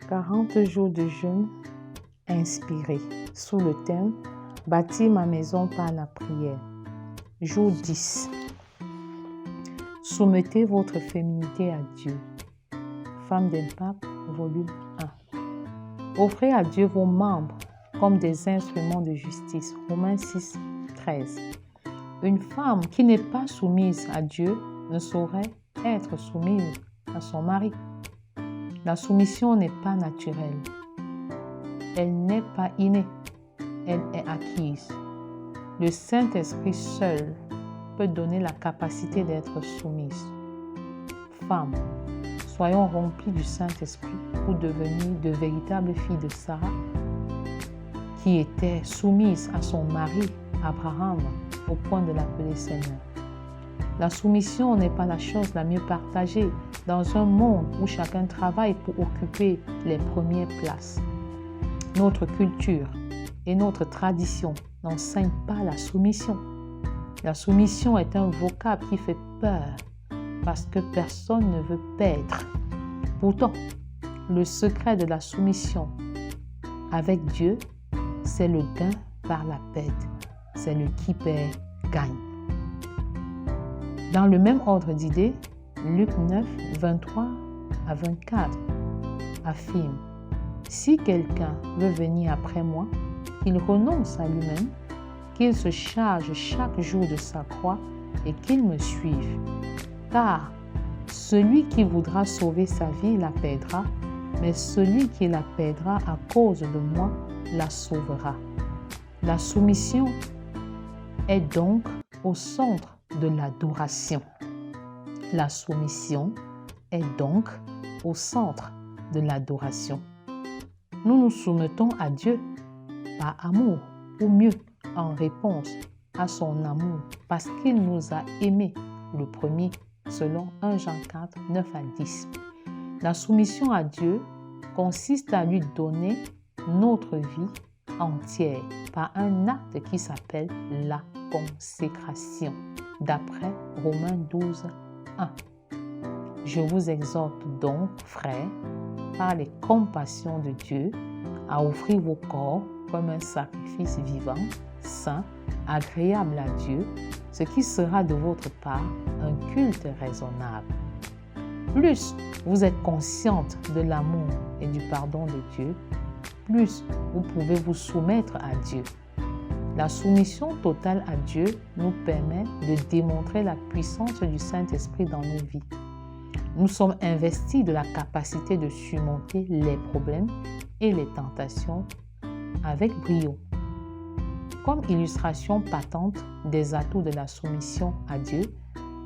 40 jours de jeûne inspiré sous le thème « Bâtir ma maison par la prière ». Jour 10. Soumettez votre féminité à Dieu. Femme d'impact, volume 1. Offrez à Dieu vos membres comme des instruments de justice. Romains 6, 13. Une femme qui n'est pas soumise à Dieu ne saurait être soumise à son mari. La soumission n'est pas naturelle. Elle n'est pas innée. Elle est acquise. Le Saint-Esprit seul peut donner la capacité d'être soumise. Femmes, soyons remplies du Saint-Esprit pour devenir de véritables filles de Sarah qui était soumise à son mari Abraham au point de l'appeler Seigneur. La soumission n'est pas la chose la mieux partagée dans un monde où chacun travaille pour occuper les premières places. Notre culture et notre tradition n'enseignent pas la soumission. La soumission est un vocable qui fait peur parce que personne ne veut perdre. Pourtant, le secret de la soumission avec Dieu, c'est le gain par la perte. C'est le qui perd gagne. Dans le même ordre d'idées, Luc 9, 23 à 24 affirme « Si quelqu'un veut venir après moi, qu'il renonce à lui-même, qu'il se charge chaque jour de sa croix et qu'il me suive. Car celui qui voudra sauver sa vie la perdra, mais celui qui la perdra à cause de moi la sauvera. » La soumission est donc au centre de l'adoration. La soumission est donc au centre de l'adoration. Nous nous soumettons à Dieu par amour, ou mieux, en réponse à son amour, parce qu'il nous a aimés le premier, selon 1 Jean 4, 9 à 10. La soumission à Dieu consiste à lui donner notre vie entière par un acte qui s'appelle la consécration, d'après Romains 12, 1. Je vous exhorte donc, frères, par les compassions de Dieu, à offrir vos corps comme un sacrifice vivant, saint, agréable à Dieu, ce qui sera de votre part un culte raisonnable. Plus vous êtes consciente de l'amour et du pardon de Dieu, plus vous pouvez vous soumettre à Dieu. La soumission totale à Dieu nous permet de démontrer la puissance du Saint-Esprit dans nos vies. Nous sommes investis de la capacité de surmonter les problèmes et les tentations avec brio. Comme illustration patente des atouts de la soumission à Dieu,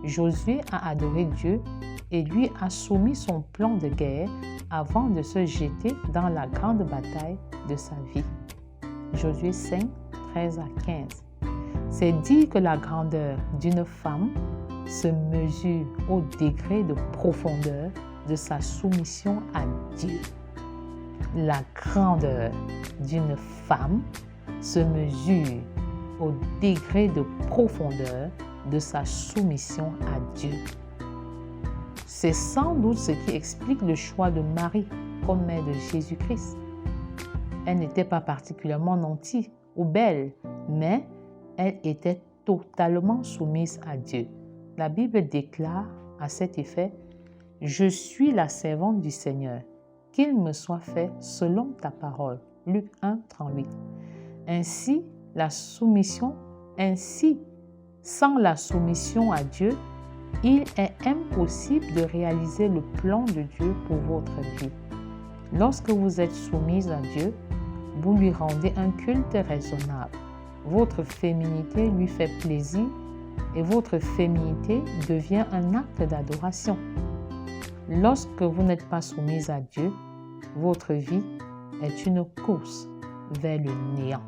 Josué a adoré Dieu et lui a soumis son plan de guerre avant de se jeter dans la grande bataille de sa vie. Josué 5, 13 à 15. C'est dire que la grandeur d'une femme se mesure au degré de profondeur de sa soumission à Dieu. La grandeur d'une femme se mesure au degré de profondeur de sa soumission à Dieu. C'est sans doute ce qui explique le choix de Marie comme mère de Jésus-Christ. Elle n'était pas particulièrement nantie ou belle, mais elle était totalement soumise à Dieu. La Bible déclare à cet effet « Je suis la servante du Seigneur, qu'il me soit fait selon ta parole. » Luc 1, 38. Ainsi, sans la soumission à Dieu, il est impossible de réaliser le plan de Dieu pour votre vie. Lorsque vous êtes soumise à Dieu, vous lui rendez un culte raisonnable. Votre féminité lui fait plaisir et votre féminité devient un acte d'adoration. Lorsque vous n'êtes pas soumise à Dieu, votre vie est une course vers le néant.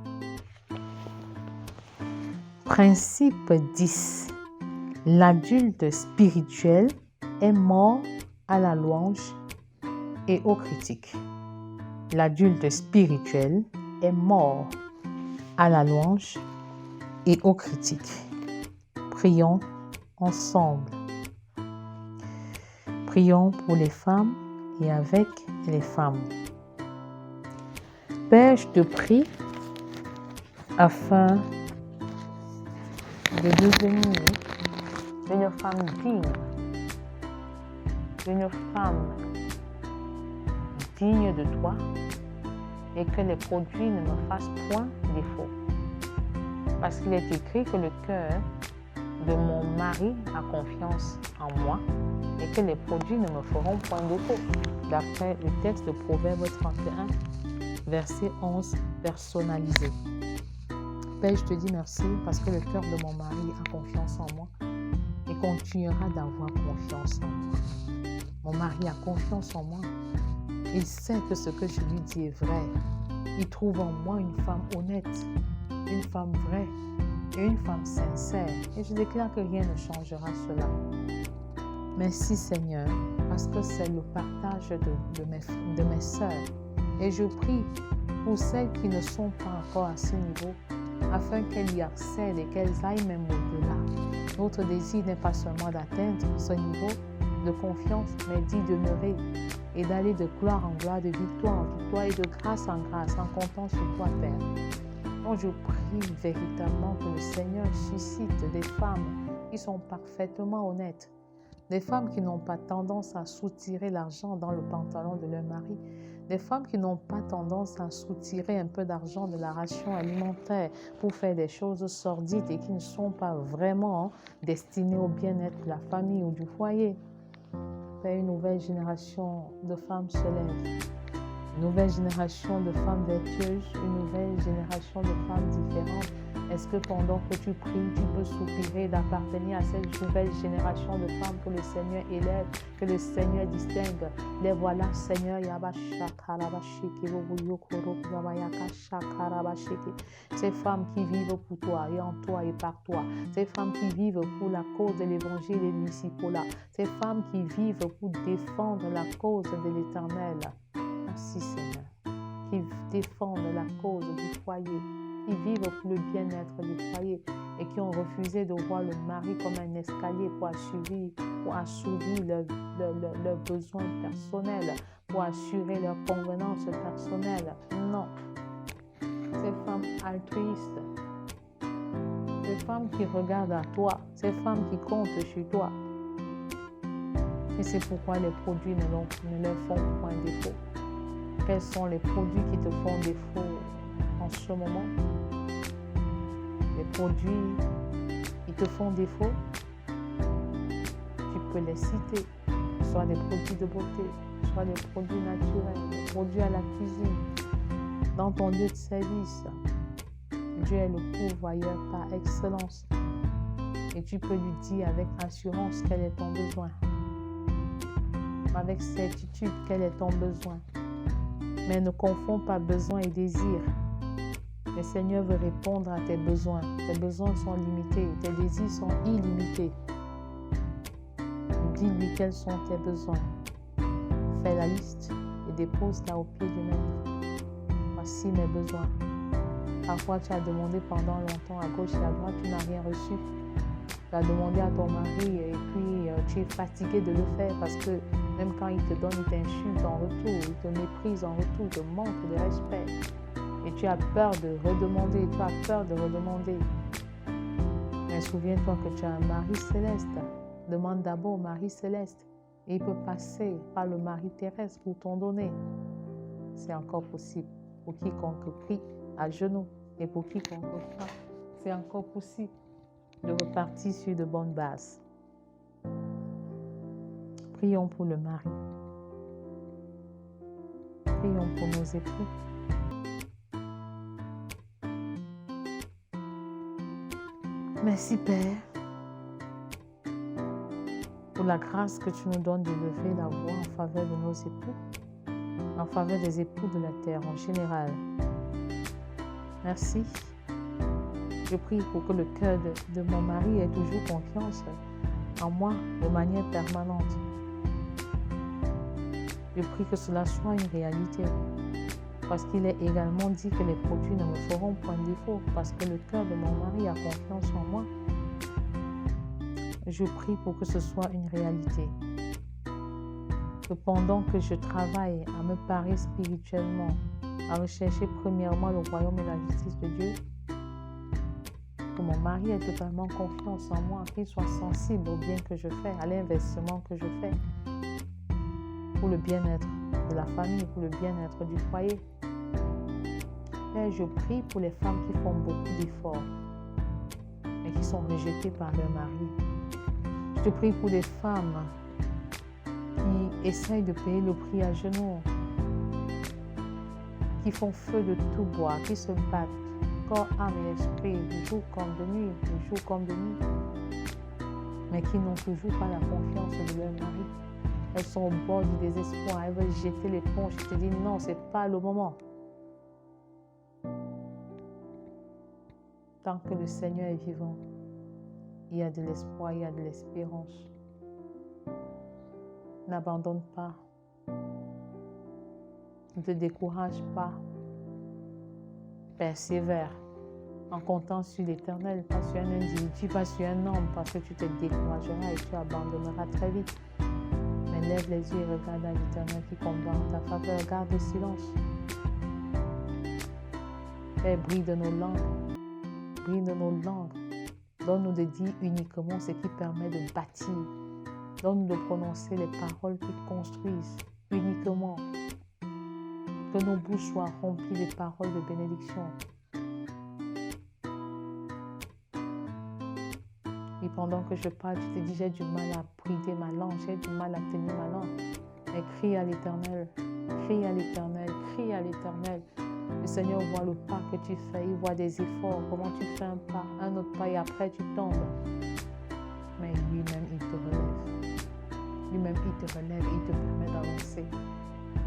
Principe 10. L'adulte spirituel est mort à la louange et aux critiques. L'adulte spirituel est mort à la louange et aux critiques. Prions ensemble. Prions pour les femmes et avec les femmes. Père, je te prie afin de devenir une femme digne, une femme digne de toi et que les produits ne me fassent point défaut. Parce qu'il est écrit que le cœur de mon mari a confiance en moi et que les produits ne me feront point défaut. D'après le texte de Proverbe 31, verset 11, personnalisé. Père, je te dis merci parce que le cœur de mon mari a confiance en moi et continuera d'avoir confiance en moi. Mon mari a confiance en moi. Il sait que ce que je lui dis est vrai. Il trouve en moi une femme honnête, une femme vraie et une femme sincère. Et je déclare que rien ne changera cela. Merci Seigneur, parce que c'est le partage de mes sœurs. Et je prie pour celles qui ne sont pas encore à ce niveau, afin qu'elles y accèdent et qu'elles aillent même au-delà. Notre désir n'est pas seulement d'atteindre ce niveau de confiance, mais d'y demeurer et d'aller de gloire en gloire, de victoire en victoire et de grâce en grâce, en comptant sur toi, Père. Donc je prie véritablement que le Seigneur suscite des femmes qui sont parfaitement honnêtes, des femmes qui n'ont pas tendance à soutirer l'argent dans le pantalon de leur mari, des femmes qui n'ont pas tendance à soutirer un peu d'argent de la ration alimentaire pour faire des choses sordides et qui ne sont pas vraiment destinées au bien-être de la famille ou du foyer. Père, une nouvelle génération de femmes se lève, une nouvelle génération de femmes vertueuses, une nouvelle génération de femmes différentes. Est-ce que pendant que tu pries, tu peux soupirer d'appartenir à cette nouvelle génération de femmes que le Seigneur élève, que le Seigneur distingue? Les voilà, Seigneur, ces femmes qui vivent pour toi et en toi et par toi, ces femmes qui vivent pour la cause de l'évangile et du disciple-là, ces femmes qui vivent pour défendre la cause de l'Éternel. Merci Seigneur, qui défendent la cause du foyer, qui vivent pour le bien-être du foyer et qui ont refusé de voir le mari comme un escalier pour assouvir leurs besoins personnels, pour assurer leur convenance personnelle. Non. Ces femmes altruistes, ces femmes qui regardent à toi, ces femmes qui comptent sur toi. Et c'est pourquoi les produits ne leur font point défaut. Quels sont les produits qui te font défaut en ce moment? Les produits qui te font défaut, tu peux les citer, soit des produits de beauté, soit des produits naturels, des produits à la cuisine, dans ton lieu de service. Dieu est le pourvoyeur par excellence et tu peux lui dire avec assurance quel est ton besoin, avec certitude quel est ton besoin. Mais ne confonds pas besoin et désir. Le Seigneur veut répondre à tes besoins. Tes besoins sont limités, tes désirs sont illimités. Dis-lui quels sont tes besoins. Fais la liste et dépose-la au pied du Maître. Voici mes besoins. Parfois, tu as demandé pendant longtemps à gauche et à droite, tu n'as rien reçu. Tu as demandé à ton mari et puis tu es fatigué de le faire parce que même quand il te donne, il t'insulte en retour, il te méprise en retour, il te manque de respect. Et tu as peur de redemander, Mais souviens-toi que tu as un mari céleste. Demande d'abord au mari céleste. Et il peut passer par le mari terrestre pour t'en donner. C'est encore possible. Pour quiconque prie à genoux et pour quiconque frappe, c'est encore possible de repartir sur de bonnes bases. Prions pour le mari. Prions pour nos époux. Merci Père pour la grâce que tu nous donnes de lever la voix en faveur de nos époux, en faveur des époux de la terre en général. Merci. Je prie pour que le cœur de mon mari ait toujours confiance en moi de manière permanente. Je prie que cela soit une réalité. Parce qu'il est également dit que les produits ne me feront point défaut, parce que le cœur de mon mari a confiance en moi. Je prie pour que ce soit une réalité. que pendant que je travaille à me parer spirituellement, à rechercher premièrement le royaume et la justice de Dieu, que mon mari ait totalement confiance en moi, qu'il soit sensible au bien que je fais, à l'investissement que je fais, pour le bien-être de la famille, pour le bien-être du foyer. Père, je prie pour les femmes qui font beaucoup d'efforts et qui sont rejetées par leur mari. Je te prie pour les femmes qui essayent de payer le prix à genoux, qui font feu de tout bois, qui se battent, corps, âme et esprit, jour comme de nuit, jour comme de nuit, mais qui n'ont toujours pas la confiance de leur mari. Elles sont au bord du désespoir, elles veulent jeter l'éponge. Je te dis non, ce n'est pas le moment. Tant que le Seigneur est vivant, il y a de l'espoir, il y a de l'espérance. N'abandonne pas. Ne te décourage pas. Persévère en comptant sur l'Éternel, pas sur un individu, pas sur un homme, parce que tu te décourageras et tu abandonneras très vite. Mais lève les yeux et regarde à l'Éternel qui combat en ta faveur. Garde le silence. Père, brille de nos langues. Brille de nos langues. Donne-nous de dire uniquement ce qui permet de bâtir. Donne-nous de prononcer les paroles qui construisent uniquement. Que nos bouches soient remplies de paroles de bénédiction. Et pendant que je parle, tu te dis, j'ai du mal à brider ma langue, j'ai du mal à tenir ma langue. Mais crie à l'Éternel, crie à l'Éternel, crie à l'Éternel. Le Seigneur voit le pas que tu fais, il voit des efforts, comment tu fais un pas, un autre pas et après tu tombes. Mais lui-même, il te relève. Lui-même, il te relève, il te permet d'avancer.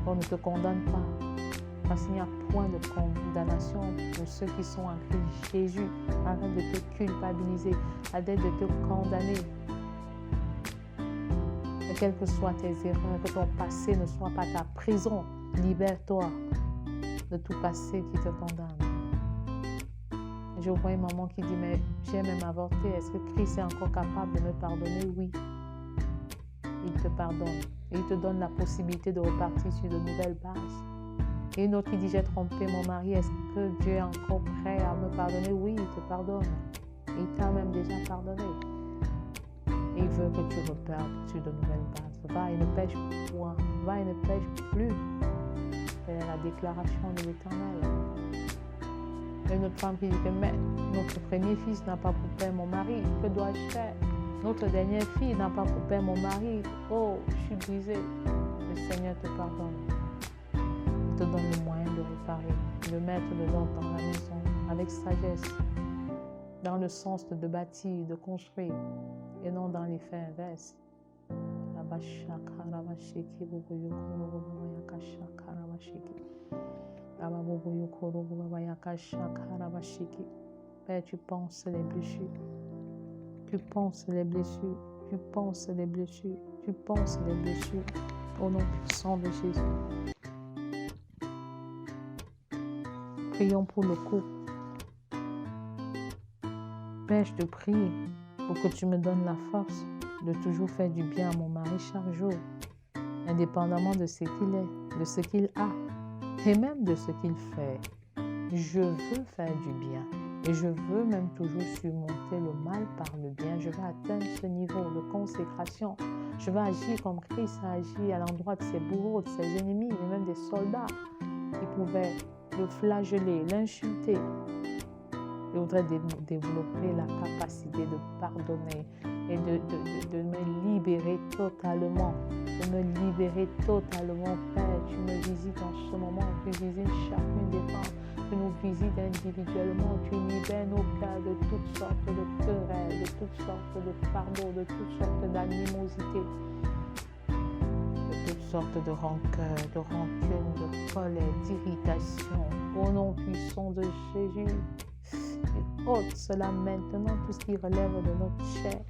On ne te condamne pas. Parce qu'il n'y a point de condamnation pour ceux qui sont en Christ Jésus. Arrête de te culpabiliser, arrête de te condamner. Et quelles que soient tes erreurs, que ton passé ne soit pas ta prison, libère-toi de tout passé qui te condamne. Je vois une maman qui dit, mais j'ai même avorté, est-ce que Christ est encore capable de me pardonner? Oui, il te pardonne. Et il te donne la possibilité de repartir sur de nouvelles bases. Et une autre qui dit, j'ai trompé mon mari, est-ce que Dieu est encore prêt à me pardonner? Oui, il te pardonne. Il t'a même déjà pardonné. Et il veut que tu repartes sur de nouvelles bases. Va et ne pêche point. Va et ne pêche plus. C'est la déclaration de l'Éternel. Il y a une autre femme qui dit que mais notre premier fils n'a pas pour père mon mari. Que dois-je faire? Notre dernière fille n'a pas pour père mon mari. Oh, je suis brisée. Le Seigneur te pardonne. Il te donne le moyen de réparer, de mettre de l'ordre dans la maison avec sagesse, dans le sens de bâtir, de construire, et non dans l'effet inverse. Père, tu penses les blessures, tu penses les blessures, tu penses les blessures, tu penses les blessures, au nom puissant de Jésus. Prions pour le couple. Père, je te prie pour que tu me donnes la force de toujours faire du bien à mon mari chaque jour, indépendamment de ce qu'il est, de ce qu'il a et même de ce qu'il fait. Je veux faire du bien et je veux même toujours surmonter le mal par le bien. Je veux atteindre ce niveau de consécration. Je veux agir comme Christ a agi à l'endroit de ses bourreaux, de ses ennemis et même des soldats qui pouvaient le flageller, l'insulter. Je voudrais développer la capacité de pardonner et de me libérer totalement. De me libérer totalement, Père. Tu me visites en ce moment, tu visites chacune des femmes, tu nous visites individuellement, tu libères nos cœurs de toutes sortes de querelles, de toutes sortes de fardeaux, de toutes sortes d'animosité, de toutes sortes de rancœur, de rancune, de colère, d'irritation. Au nom puissant de Jésus, ôte cela maintenant, tout ce qui relève de notre chair.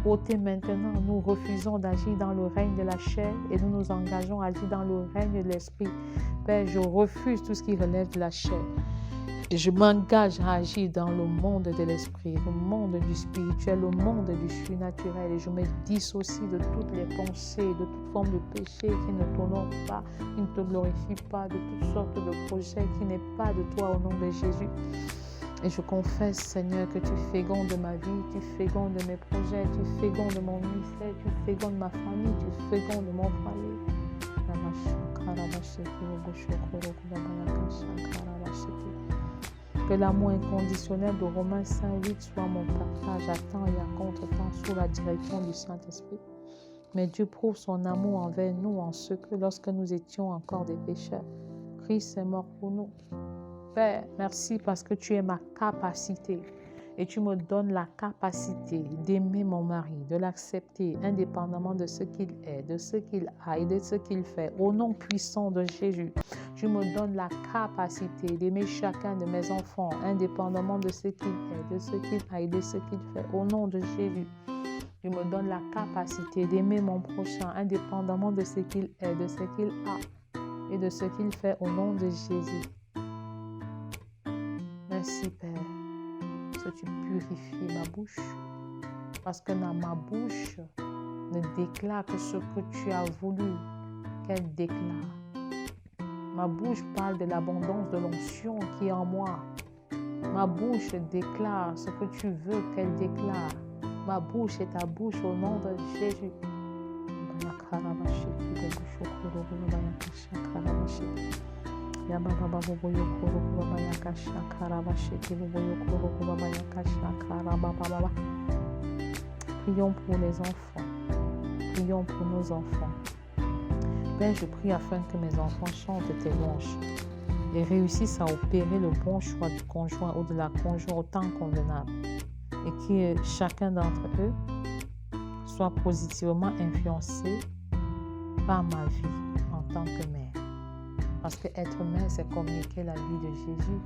Ôtez maintenant, nous refusons d'agir dans le règne de la chair et nous nous engageons à agir dans le règne de l'esprit. Père, je refuse tout ce qui relève de la chair. Et je m'engage à agir dans le monde de l'esprit, le monde du spirituel, le monde du surnaturel. Et je me dissocie de toutes les pensées, de toute forme de péché qui ne t'honore pas, qui ne te glorifie pas, de toutes sortes de projets qui n'est pas de toi au nom de Jésus. Et je confesse, Seigneur, que tu fécondes de ma vie, tu fécondes de mes projets, tu fécondes de mon ministère, tu fécondes de ma famille, tu fécondes de mon foyer. Que l'amour inconditionnel de Romains 5:8 soit mon partage à temps et à contre-temps sous la direction du Saint-Esprit. Mais Dieu prouve son amour envers nous en ce que lorsque nous étions encore des pécheurs, Christ est mort pour nous. Père, merci parce que tu es ma capacité et tu me donnes la capacité d'aimer mon mari, de l'accepter indépendamment de ce qu'il est, de ce qu'il a et de ce qu'il fait. Au nom puissant de Jésus, tu me donnes la capacité d'aimer chacun de mes enfants indépendamment de ce qu'il est, de ce qu'il a et de ce qu'il fait. Au nom de Jésus, tu me donnes la capacité d'aimer mon prochain indépendamment de ce qu'il est, de ce qu'il a et de ce qu'il fait. Au nom de Jésus. Merci Père, que tu purifies ma bouche, parce que dans ma bouche ne déclare que ce que tu as voulu qu'elle déclare. Ma bouche parle de l'abondance de l'onction qui est en moi. Ma bouche déclare ce que tu veux qu'elle déclare. Ma bouche est ta bouche au nom de Jésus. Prions pour les enfants. Prions pour nos enfants. Père, je prie afin que mes enfants chantent tes louanges et réussissent à opérer le bon choix du conjoint ou de la conjointe autant convenable, et que chacun d'entre eux soit positivement influencé par ma vie en tant que mère. Parce que être mère, c'est communiquer la vie de Jésus.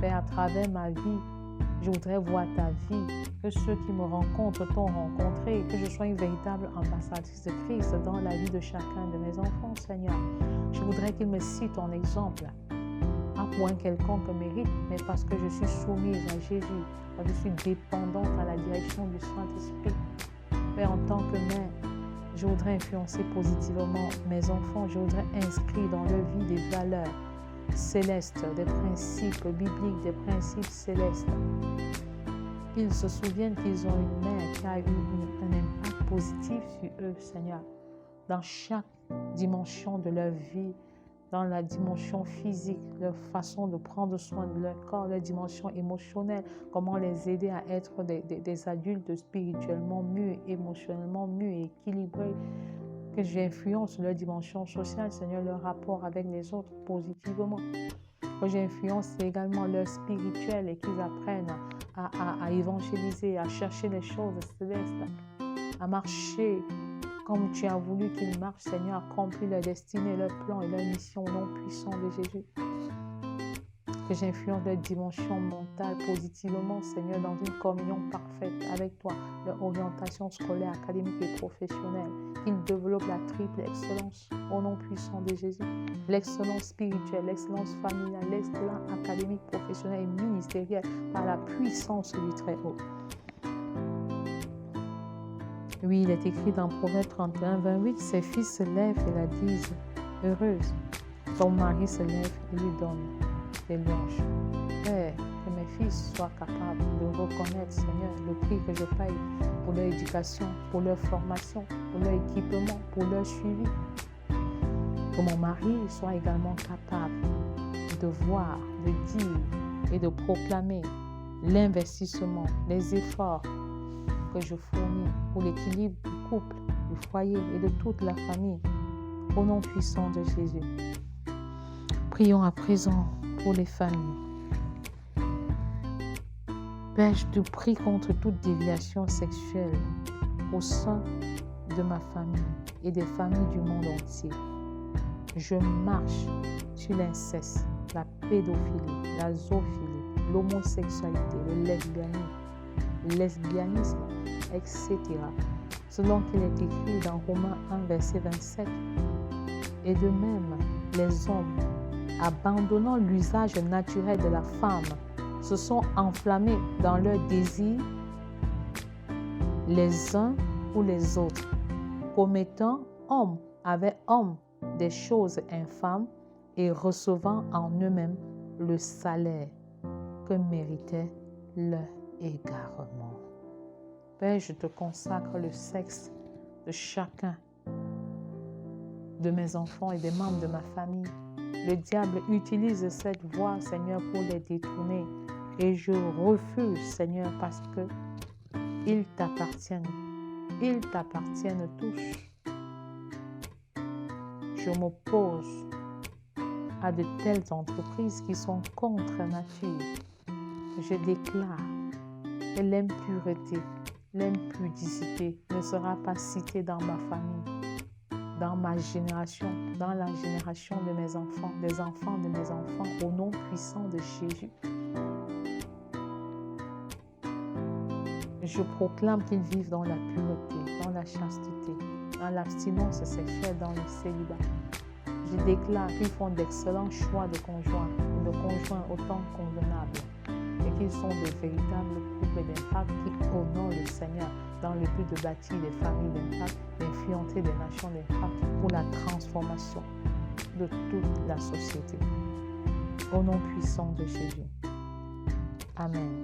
Père, à travers ma vie, je voudrais voir ta vie, que ceux qui me rencontrent t'ont rencontré, que je sois une véritable ambassadrice de Christ dans la vie de chacun de mes enfants, Seigneur. Je voudrais qu'ils me citent ton exemple, pas pour un quelconque mérite, mais parce que je suis soumise à Jésus, parce que je suis dépendante à la direction du Saint-Esprit. Père, en tant que mère, je voudrais influencer positivement mes enfants, je voudrais inscrire dans leur vie des valeurs célestes, des principes bibliques, des principes célestes. Qu'ils se souviennent qu'ils ont une mère qui a eu un impact positif sur eux, Seigneur, dans chaque dimension de leur vie, dans la dimension physique, leur façon de prendre soin de leur corps, leur dimension émotionnelle, comment les aider à être des adultes spirituellement mûrs, émotionnellement mûrs et équilibrés, que j'influence leur dimension sociale, Seigneur, leur rapport avec les autres positivement, que j'influence également leur spirituel et qu'ils apprennent à évangéliser, à chercher les choses célestes, à marcher comme tu as voulu qu'ils marchent, Seigneur, accomplir leur destinée, leur plan et leur mission au nom puissant de Jésus. Que j'influence leur dimension mentale positivement, Seigneur, dans une communion parfaite avec toi, leur orientation scolaire, académique et professionnelle. Qu'ils développent la triple excellence au nom puissant de Jésus. L'excellence spirituelle, l'excellence familiale, l'excellence académique, professionnelle et ministérielle par la puissance du Très-Haut. Oui, il est écrit dans Proverbe 31:28, ses fils se lèvent et la disent heureuse. Ton mari se lève et lui donne des louanges. Père, que mes fils soient capables de reconnaître, Seigneur, le prix que je paye pour leur éducation, pour leur formation, pour leur équipement, pour leur suivi. Que mon mari soit également capable de voir, de dire et de proclamer l'investissement, les efforts que je fournis pour l'équilibre du couple, du foyer et de toute la famille, au nom puissant de Jésus. Prions à présent pour les familles. Père, je te prie contre toute déviation sexuelle au sein de ma famille et des familles du monde entier. Je marche sur l'inceste, la pédophilie, la zoophilie, l'homosexualité, le lesbianisme, etc. Selon qu'il est écrit dans Romains 1, verset 27. Et de même, les hommes abandonnant l'usage naturel de la femme, se sont enflammés dans leurs désirs les uns ou les autres, commettant homme avec homme des choses infâmes et recevant en eux-mêmes le salaire que méritait leur égarement. Père, je te consacre le sexe de chacun de mes enfants et des membres de ma famille. Le diable utilise cette voie, Seigneur, pour les détourner. Et je refuse, Seigneur, parce que ils t'appartiennent. Ils t'appartiennent tous. Je m'oppose à de telles entreprises qui sont contre nature. Je déclare que l'impureté, l'impudicité ne sera pas citée dans ma famille, dans ma génération, dans la génération de mes enfants, des enfants de mes enfants, au nom puissant de Jésus. Je proclame qu'ils vivent dans la pureté, dans la chasteté, dans l'abstinence sexuelle, dans le célibat. Je déclare qu'ils font d'excellents choix de conjoints autant convenables et qu'ils sont de véritables couples d'impact qui honorent le Seigneur dans le but de bâtir des familles d'impact, d'influencer des nations d'impact pour la transformation de toute la société. Au nom puissant de Jésus. Amen.